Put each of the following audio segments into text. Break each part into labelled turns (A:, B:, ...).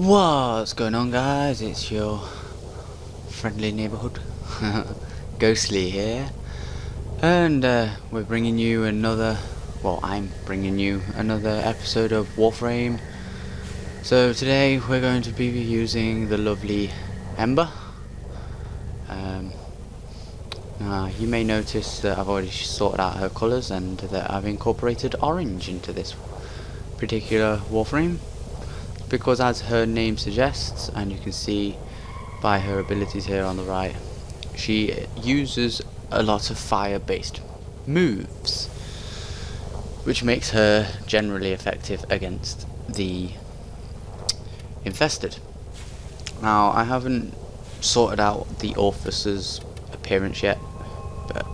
A: What's going on, guys? It's your friendly neighborhood Ghostly here, and we're bringing you another, well, I'm bringing you another episode of Warframe. So today we're going to be using the lovely Ember. You may notice that I've already sorted out her colours and that I've incorporated orange into this particular Warframe, because as her name suggests, and you can see by her abilities here on the right, she uses a lot of fire-based moves, which makes her generally effective against the infested. Now, I haven't sorted out the Orphus's appearance yet, but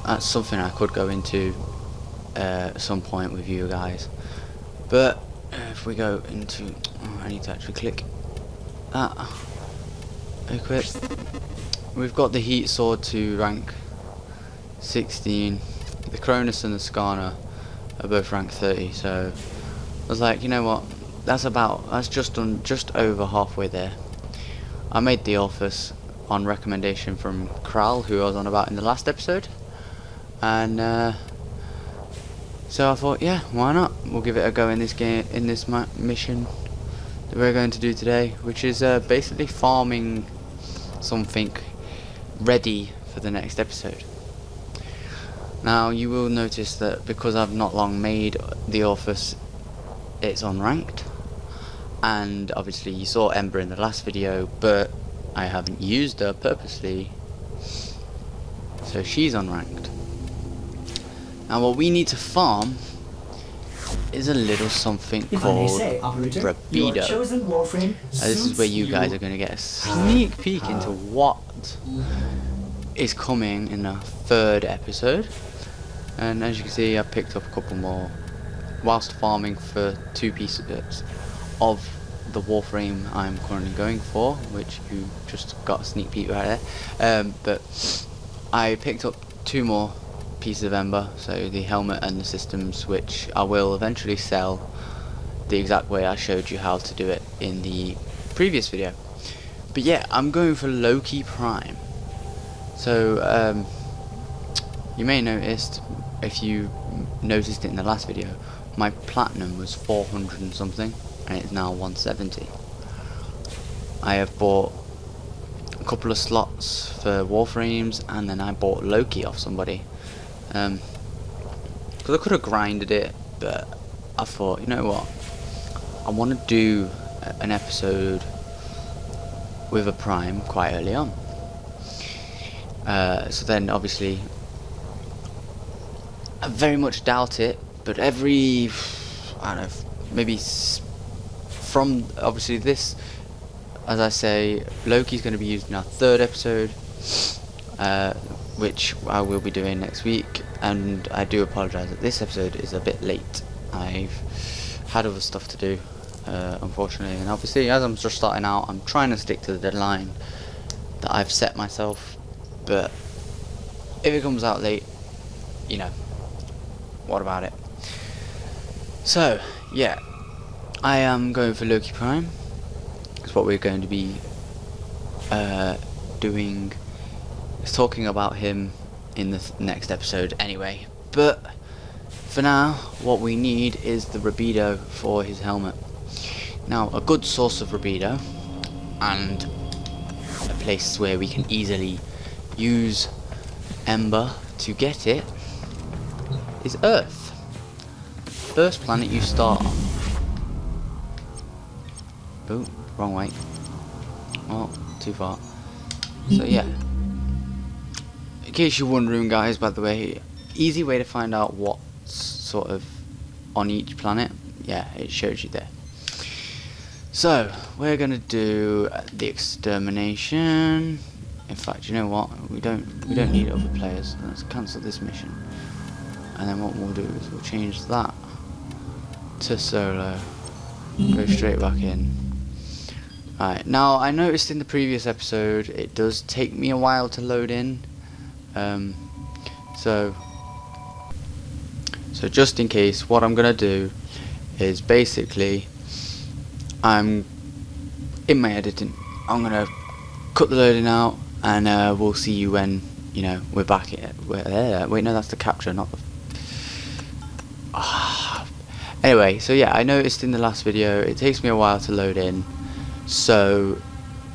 A: that's something I could go into at some point with you guys. But if we go into, I need to actually click that, equip. We've got the heat sword to rank 16. The Cronus and the Skarner are both rank 30. So I was like, you know what? That's just over halfway there. I made the Orphus on recommendation from Kral, who I was on about in the last episode, and so I thought, yeah, why not? We'll give it a go in this game, in this mission that we're going to do today, which is basically farming something ready for the next episode. Now, you will notice that because I've not long made the Orphus, it's unranked, and obviously you saw Ember in the last video, but I haven't used her purposely, so she's unranked. Now what we need to farm is a little something called Rapido. This is where you guys are going to get a sneak peek into what is coming in the third episode. And as you can see, I picked up a couple more whilst farming for 2 pieces of the Warframe I'm currently going for, which you just got a sneak peek right there. But I picked up 2 more pieces of Ember, so the helmet and the systems, which I will eventually sell the exact way I showed you how to do it in the previous video. But yeah, I'm going for Loki Prime. So you may noticed, if you noticed it in the last video, my platinum was 400 and something, and it's now 170. I have bought a couple of slots for Warframes, and then I bought Loki off somebody. Because I could have grinded it, but I thought, you know what, I want to do an episode with a Prime quite early on. So then obviously, I very much doubt it, but every, I don't know, maybe from obviously this, as I say, Loki's going to be used in our 3rd episode, which I will be doing next week, and I do apologise that this episode is a bit late. I've had other stuff to do, unfortunately, and obviously as I'm just starting out, I'm trying to stick to the deadline that I've set myself, but if it comes out late, you know, what about it? So yeah, I am going for Loki Prime. It's what we're going to be doing. It's talking about him in the next episode anyway, but for now what we need is the Rapido for his helmet. Now, a good source of Rapido and a place where we can easily use Ember to get it is Earth, first planet you start on. Oh, wrong way. Oh, too far. So yeah, in case you're wondering, guys, by the way, easy way to find out what's sort of on each planet. Yeah, it shows you there. So we're gonna do the extermination. In fact, you know what? We don't need other players. Let's cancel this mission, and then what we'll do is we'll change that to solo. Go straight back in. Alright, now I noticed in the previous episode it does take me a while to load in. So just in case, what I'm gonna do is basically I'm in my editing. I'm gonna cut the loading out, and we'll see you when, you know, we're back at wait, no, that's the capture, not the anyway. So yeah, I noticed in the last video it takes me a while to load in, so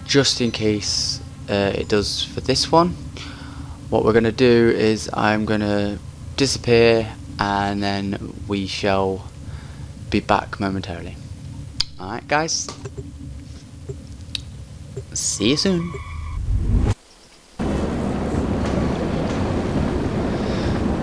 A: just in case it does for this one, what we're gonna do is I'm gonna disappear, and then we shall be back momentarily. Alright guys, see you soon.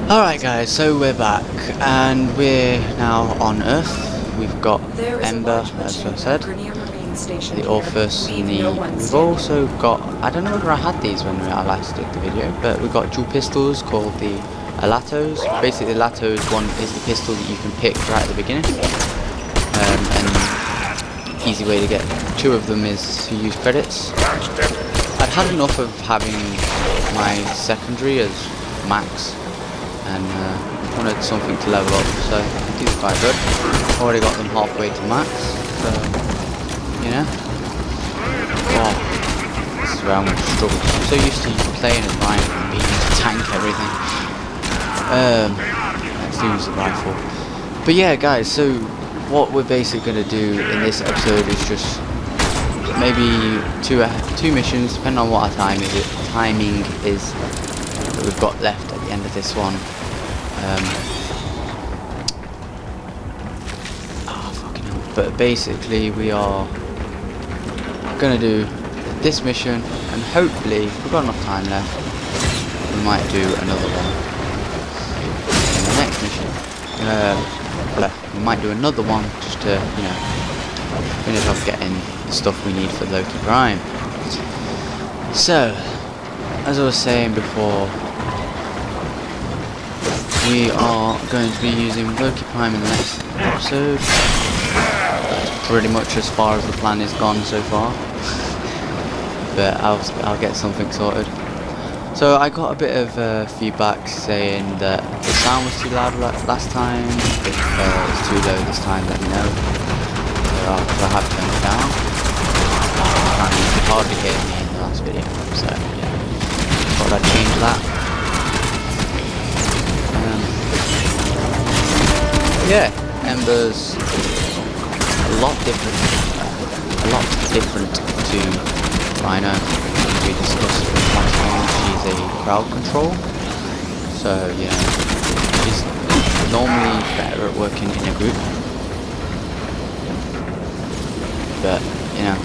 A: Alright guys, so we're back, and we're now on Earth. We've got Ember, as I said, the Orphus, and we've also got, I don't know whether I had these when I last did the video, but we've got dual pistols called the Alatos. Basically the Alatos one is the pistol that you can pick right at the beginning, and easy way to get two of them is to use credits. I'd had enough of having my secondary as max, and wanted something to level up, so these are quite good. Already got them halfway to max, so you know. Oh, this is where I'm struggling. I'm so used to playing as Ryan and being able to tank everything. Let's use the rifle. But yeah guys, so what we're basically going to do in this episode is just maybe two missions, depending on what our timing is that we've got left at the end of this one. Fucking hell. But basically we are gonna do this mission, and hopefully if we've got enough time left, we might do another one in the next mission. We might do another one just to, you know, finish off getting the stuff we need for Loki Prime. So, as I was saying before, we are going to be using Loki Prime in the next episode. That's pretty much as far as the plan is gone so far. But I'll get something sorted. So I got a bit of feedback saying that the sound was too loud last time. If it's too low this time, let me know. So I have turned it down. You could hardly hear me in the last video, so yeah, thought I'd change that. Yeah, Embers a lot different to Rhino. We discussed with last time. She's a crowd control, so yeah, she's normally better at working in a group. But you know,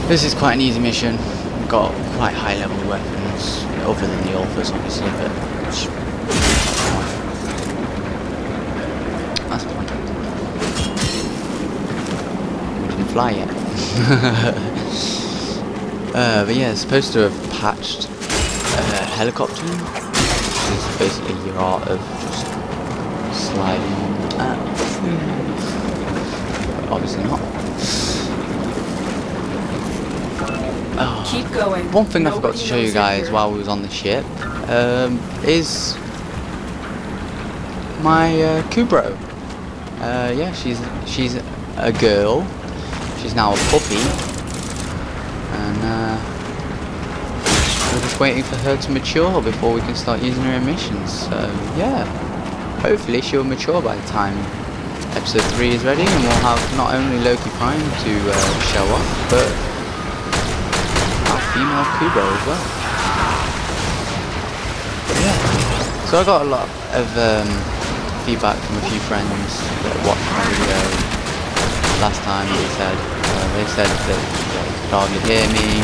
A: this is quite an easy mission. We've got quite high level weapons, other than the Orphus obviously, but that's fine. We didn't fly yet. But yeah, it's supposed to have patched helicopter, which is basically your art of just sliding at. But obviously not. Oh. Keep going. One thing I forgot to show you guys while we was on the ship is my Kubro. Yeah, she's a girl. She's now a puppy, and we're just waiting for her to mature before we can start using her in missions. So yeah, hopefully she'll mature by the time episode 3 is ready, and we'll have not only Loki Prime to show off, but our female Kubo as well. Yeah. So I got a lot of feedback from a few friends that watched my video last time. They said that they could hardly hear me.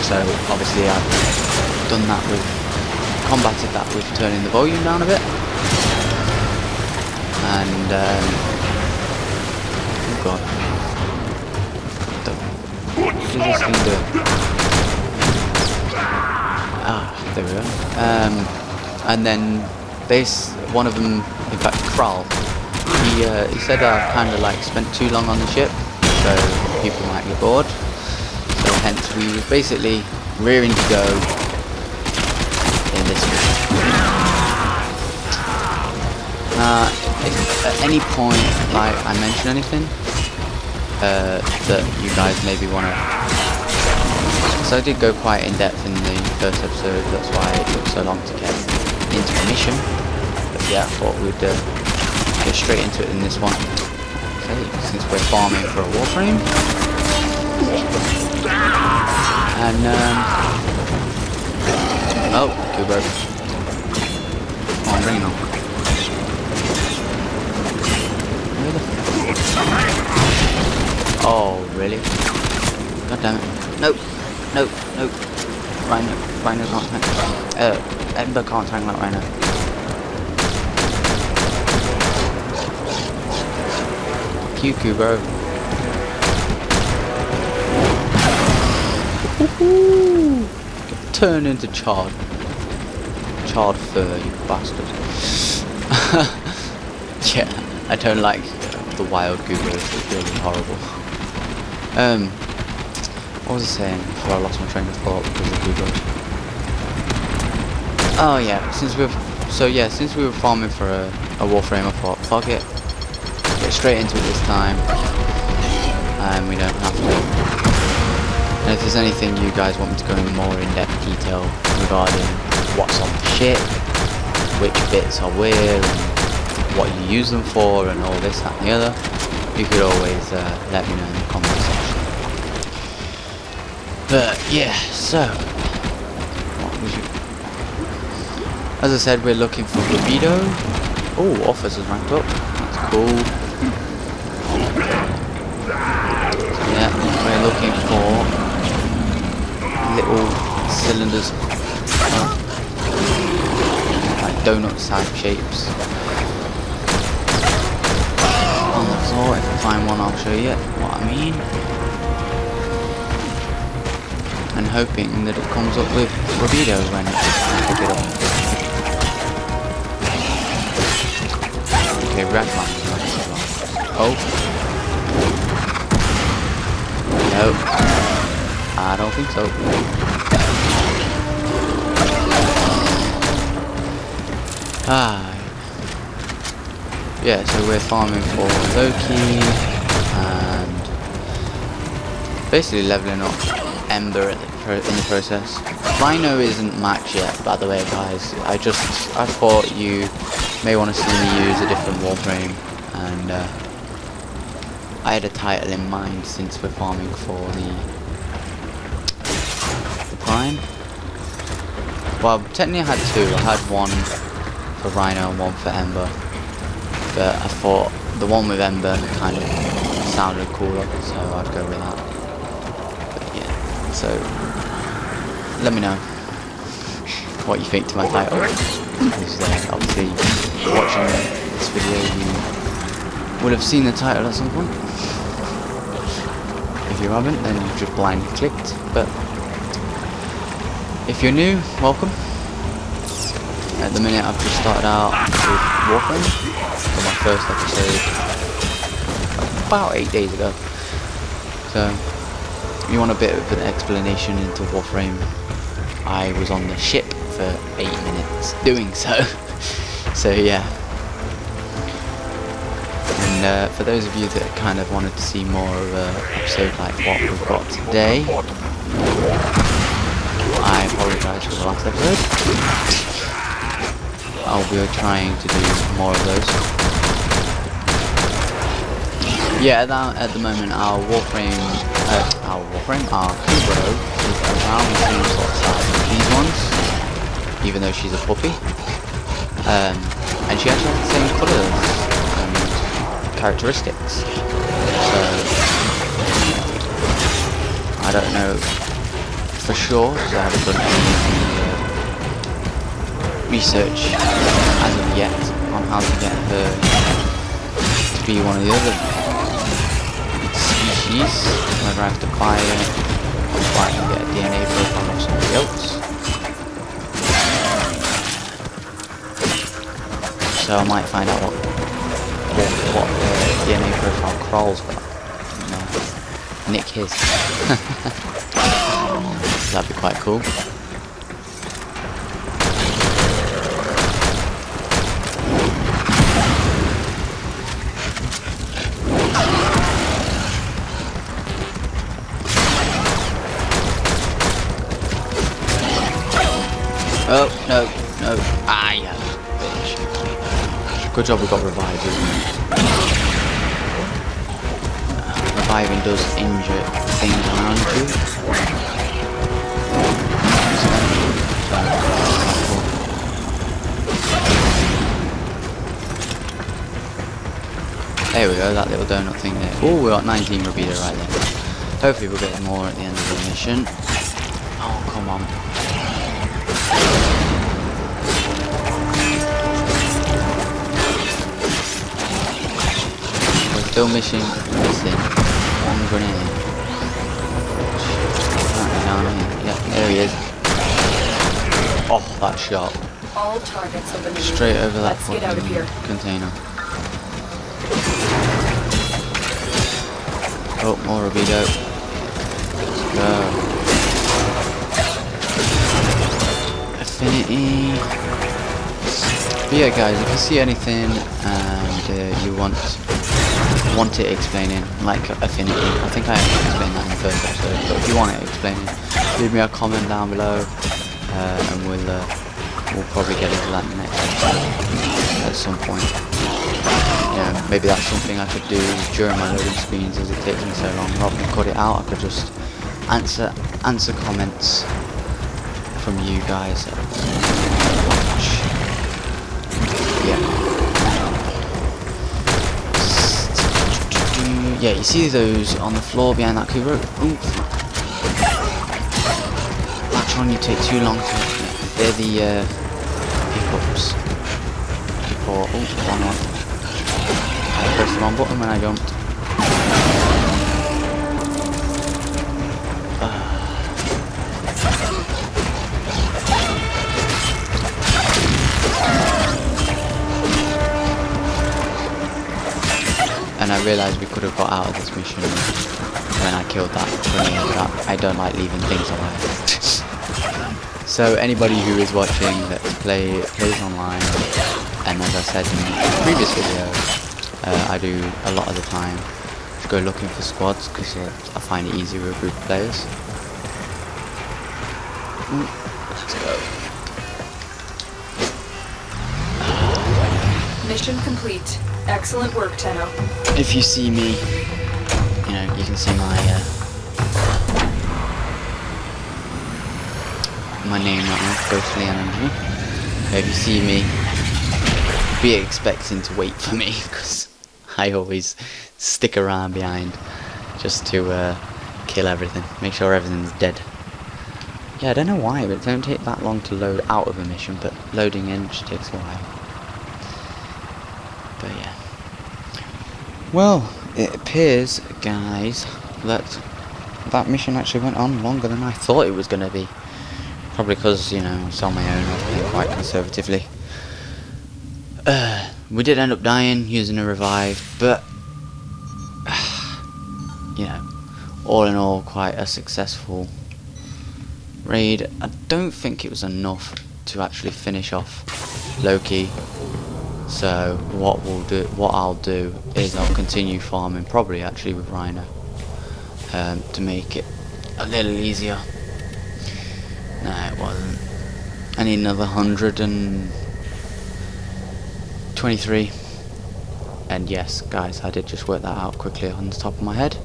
A: So obviously I've done that combated that with turning the volume down a bit. And oh god. What is this thing doing? Ah, there we go. And then one of them, in fact Kral, he said I kind of like spent too long on the ship, so people might be bored. So hence we were basically rearing to go in this mission. if at any point, like, I mention anything that you guys maybe want to, because I did go quite in depth in the first episode, that's why it took so long to get into the mission. But yeah, I thought we'd get straight into it in this one. Okay, since we're farming for a Warframe. And oh, good bro. Come on, bring it on. Where the oh, really? God damn it. Nope. Nope. Nope. Rhino can't tank. Ember can't tank like Rhino. QQ, bro. Turn into charred fur, you bastard. Yeah, I don't like the wild goobers, it's really horrible. What was I saying before I lost my train of thought because of goobers? Oh yeah, since we were farming for a Warframe, I thought, fuck it, get straight into it this time, and we don't have to. And if there's anything you guys want me to go in more in-depth detail regarding what's on the ship, which bits are where, and what you use them for, and all this, that, and the other, you could always let me know in the comment section. But yeah, so as I said, we're looking for libido. Oh, Orphus is ranked up. That's cool. So yeah, we're looking for little cylinders, like donut type shapes. On the floor, if I find one, I'll show you what I mean. And hoping that it comes up with libido when I pick it up. Okay, red line. Oh. No. I don't think so. Yeah, so we're farming for Loki and basically leveling up Ember in the process. Rhino isn't max yet, by the way, guys. I thought you may want to see me use a different Warframe, and I had a title in mind since we're farming for the Prime. Well, technically I had two. I had one for Rhino and one for Ember, but I thought the one with Ember kind of sounded cooler, so I'd go with that. But yeah, so let me know what you think to my title, because obviously watching this video you would have seen the title at some point. If you haven't, then you've just blindly clicked, but if you're new, welcome. At the minute I've just started out with Warframe for my first episode about 8 days ago. So if you want a bit of an explanation into Warframe, I was on the ship for 8 minutes doing so. So yeah. And for those of you that kind of wanted to see more of an episode like what we've got today, I apologise for the last episode. I'll be trying to do more of those. Yeah, at the moment our Warframe, our Kubro is around the same sort of size as these ones, even though she's a puppy. And she actually has the same colours and characteristics. So I don't know for sure, because I haven't done any research as of yet on how to get her to be one of the other species, whether I have to buy it or if I can get a DNA profile of somebody else. So I might find out what DNA profile Crawl's got. No, nick his. That'd be quite cool. Oh, no, no. Ah, yeah, bitch. Good job we got revived, isn't it? Reviving does injure things around you. There we go, that little donut thing there. Oh, we got 19 Rabida right there. Hopefully we'll get more at the end of the mission. Oh, come on. We're still missing one grenade. Down here. Yeah, there he is. Oh, that shot.
B: All targets eliminated.
A: Straight over that
B: Let's get out of here.
A: container. Oh, more Rabido. Let's go. Affinity. But yeah, guys, if you see anything and you want it explaining, like affinity, I think I explained that in the first episode. But if you want it explaining, leave me a comment down below, and we'll probably get into that in the next episode at some point. Yeah, maybe that's something I could do during my loading screens, as it takes me so long. Rather than cut it out, I could just answer comments from you guys. Yeah. Yeah, you see those on the floor behind that cube rope? Latch on, you take too long to. They're the pickups. Or wrong one. I pressed the wrong button when I jumped. And I realised we could have got out of this mission when I killed that grenade, but I don't like leaving things alive. So anybody who is watching that plays online, and as I said in the previous video, I do a lot of the time just go looking for squads because I find it easier with a group of players. Let's go.
B: Mission complete. Excellent work, Tenno.
A: If you see me, you know, you can see my name right now, Ghostly Energy. If you see me, be expecting to wait for me, because I always stick around behind just to kill everything, make sure everything's dead. Yeah, I don't know why, but it don't take that long to load out of a mission, but loading in just takes a while. But yeah. Well, it appears, guys, that mission actually went on longer than I thought it was going to be. Probably because, you know, it's on my own, I was playing quite conservatively. We did end up dying using a revive, but, you know, all in all, quite a successful raid. I don't think it was enough to actually finish off Loki. So what I'll do is I'll continue farming, probably actually with Rhino, to make it a little easier. No, it wasn't. I need another 123. And yes, guys, I did just work that out quickly on the top of my head,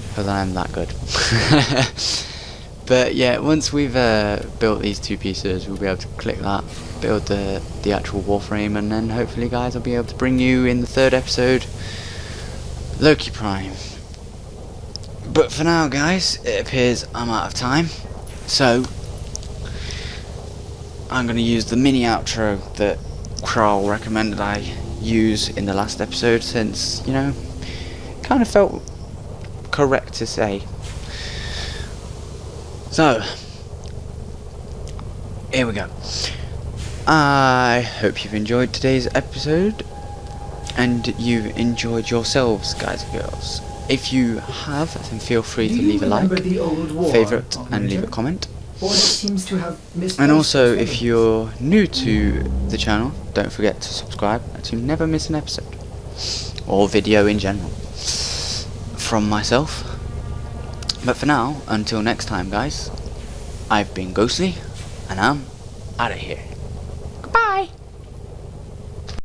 A: because I'm that good. But yeah, once we've built these two pieces, we'll be able to click that, build the actual Warframe, and then hopefully, guys, I'll be able to bring you in the third episode, Loki Prime. But for now, guys, it appears I'm out of time, so I'm going to use the mini outro that Kral recommended I use in the last episode, since, you know, kind of felt correct to say. So, here we go. I hope you've enjoyed today's episode, and you've enjoyed yourselves, guys and girls. If you have, then feel free to leave a like, favourite, and leave a comment. And also, if you're new to the channel, don't forget to subscribe to never miss an episode, or video in general, from myself. But for now, until next time, guys, I've been Ghostly, and I'm Out of here.